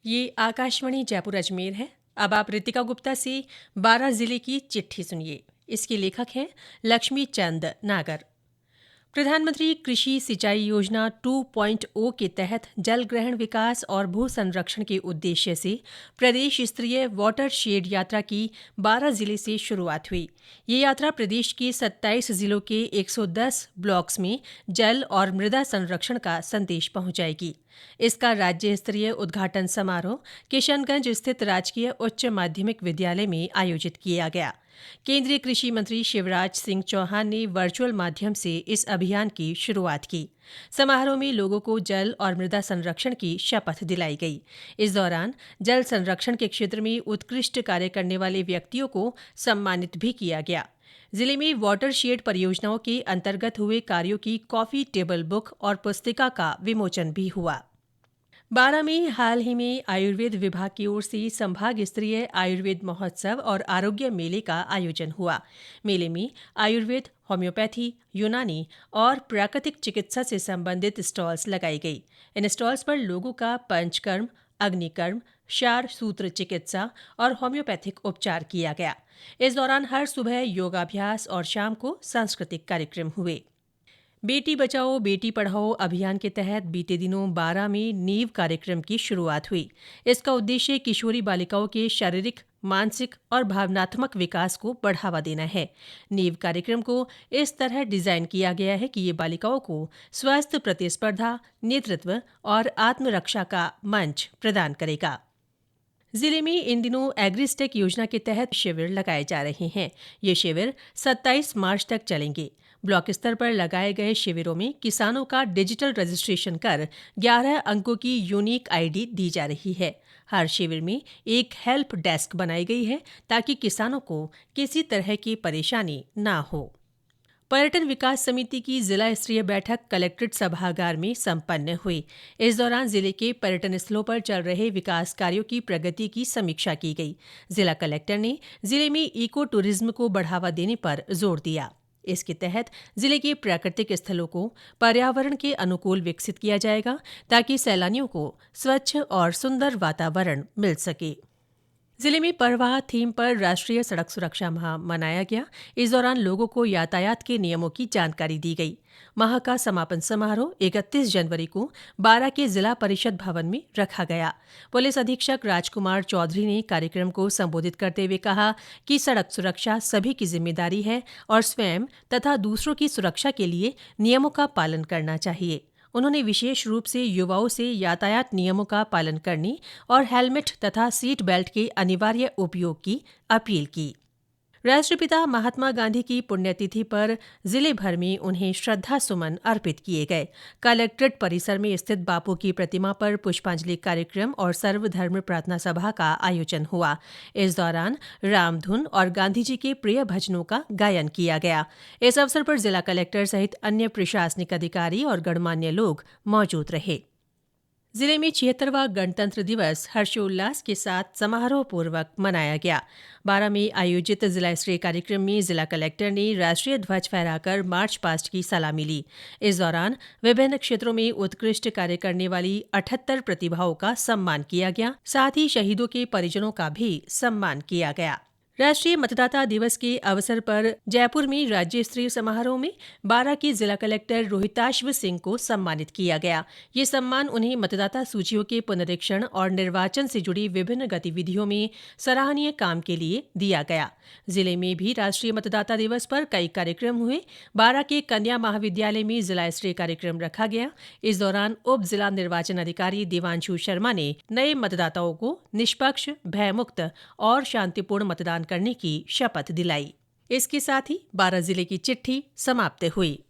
ये आकाशवाणी जयपुर अजमेर है। अब आप रितिका गुप्ता से 12 जिले की चिट्ठी सुनिए। इसके लेखक हैं लक्ष्मी चंद नागर। प्रधानमंत्री कृषि सिंचाई योजना 2.0 के तहत जल ग्रहण विकास और भू संरक्षण के उद्देश्य से प्रदेश स्तरीय वाटर शेड यात्रा की 12 जिले से शुरुआत हुई। ये यात्रा प्रदेश के 27 जिलों के 110 ब्लॉक्स में जल और मृदा संरक्षण का संदेश पहुंचाएगी। इसका राज्य स्तरीय उद्घाटन समारोह किशनगंज स्थित राजकीय उच्च माध्यमिक विद्यालय में आयोजित किया गया। केंद्रीय कृषि मंत्री शिवराज सिंह चौहान ने वर्चुअल माध्यम से इस अभियान की शुरुआत की। समारोह में लोगों को जल और मृदा संरक्षण की शपथ दिलाई गई। इस दौरान जल संरक्षण के क्षेत्र में उत्कृष्ट कार्य करने वाले व्यक्तियों को सम्मानित भी किया गया। जिले में वाटरशेड परियोजनाओं के अंतर्गत हुए कार्यों की कॉफी टेबल बुक और पुस्तिका का विमोचन भी हुआ। बारां में हाल ही में आयुर्वेद विभाग की ओर से संभाग स्तरीय आयुर्वेद महोत्सव और आरोग्य मेले का आयोजन हुआ। मेले में आयुर्वेद, होम्योपैथी, यूनानी और प्राकृतिक चिकित्सा से संबंधित स्टॉल्स लगाई गई। इन स्टॉल्स पर लोगों का पंचकर्म, अग्निकर्म, क्षार सूत्र चिकित्सा और होम्योपैथिक उपचार किया गया। इस दौरान हर सुबह योगाभ्यास और शाम को सांस्कृतिक कार्यक्रम हुए। बेटी बचाओ बेटी पढ़ाओ अभियान के तहत बीते दिनों बारां में नीव कार्यक्रम की शुरुआत हुई। इसका उद्देश्य किशोरी बालिकाओं के शारीरिक, मानसिक और भावनात्मक विकास को बढ़ावा देना है। नीव कार्यक्रम को इस तरह डिजाइन किया गया है कि ये बालिकाओं को स्वस्थ प्रतिस्पर्धा, नेतृत्व और आत्मरक्षा का मंच प्रदान करेगा। जिले में इन दिनों एग्रीस्टेक योजना के तहत शिविर लगाए जा रहे हैं। ये शिविर 27 मार्च तक चलेंगे। ब्लॉक स्तर पर लगाए गए शिविरों में किसानों का डिजिटल रजिस्ट्रेशन कर 11 अंकों की यूनिक आईडी दी जा रही है। हर शिविर में एक हेल्प डेस्क बनाई गई है ताकि किसानों को किसी तरह की परेशानी ना हो। पर्यटन विकास समिति की जिला स्तरीय बैठक कलेक्ट्रेट सभागार में संपन्न हुई। इस दौरान जिले के पर्यटन स्थलों पर चल रहे विकास कार्यों की प्रगति की समीक्षा की गई। जिला कलेक्टर ने जिले में इको टूरिज्म को बढ़ावा देने पर जोर दिया। इसके तहत जिले के प्राकृतिक स्थलों को पर्यावरण के अनुकूल विकसित किया जाएगा ताकि सैलानियों को स्वच्छ और सुंदर वातावरण मिल सके। जिले में परवाह थीम पर राष्ट्रीय सड़क सुरक्षा माह मनाया गया। इस दौरान लोगों को यातायात के नियमों की जानकारी दी गई। माह का समापन समारोह 31 जनवरी को बारां के जिला परिषद भवन में रखा गया। पुलिस अधीक्षक राजकुमार चौधरी ने कार्यक्रम को संबोधित करते हुए कहा कि सड़क सुरक्षा सभी की जिम्मेदारी है और स्वयं तथा दूसरों की सुरक्षा के लिए नियमों का पालन करना चाहिए। उन्होंने विशेष रूप से युवाओं से यातायात नियमों का पालन करने और हेलमेट तथा सीट बेल्ट के अनिवार्य उपयोग की अपील की। राष्ट्रपिता महात्मा गांधी की पुण्यतिथि पर जिले भर में उन्हें श्रद्धा सुमन अर्पित किए गए। कलेक्ट्रेट परिसर में स्थित बापू की प्रतिमा पर पुष्पांजलि कार्यक्रम और सर्वधर्म प्रार्थना सभा का आयोजन हुआ। इस दौरान रामधुन और गांधी जी के प्रिय भजनों का गायन किया गया। इस अवसर पर जिला कलेक्टर सहित अन्य प्रशासनिक अधिकारी और गणमान्य लोग मौजूद रहे। जिले में 76वां गणतंत्र दिवस हर्षोल्लास के साथ समारोहपूर्वक मनाया गया। बारां में आयोजित जिला स्तरीय कार्यक्रम में जिला कलेक्टर ने राष्ट्रीय ध्वज फहराकर मार्च पास्ट की सलामी ली। इस दौरान विभिन्न क्षेत्रों में उत्कृष्ट कार्य करने वाली 78 प्रतिभाओं का सम्मान किया गया। साथ ही शहीदों के परिजनों का भी सम्मान किया गया। राष्ट्रीय मतदाता दिवस के अवसर पर जयपुर में राज्य स्तरीय समारोह में बारां के जिला कलेक्टर रोहिताश्व सिंह को सम्मानित किया गया। ये सम्मान उन्हें मतदाता सूचियों के पुनरीक्षण और निर्वाचन से जुड़ी विभिन्न गतिविधियों में सराहनीय काम के लिए दिया गया। जिले में भी राष्ट्रीय मतदाता दिवस पर कई कार्यक्रम हुए। बारां के कन्या महाविद्यालय में जिला स्तरीय कार्यक्रम रखा गया। इस दौरान उप जिला निर्वाचन अधिकारी देवांशु शर्मा ने नए मतदाताओं को निष्पक्ष, भयमुक्त और शांतिपूर्ण मतदान करने की शपथ दिलाई। इसके साथ ही बारां जिले की चिट्ठी समाप्त हुई।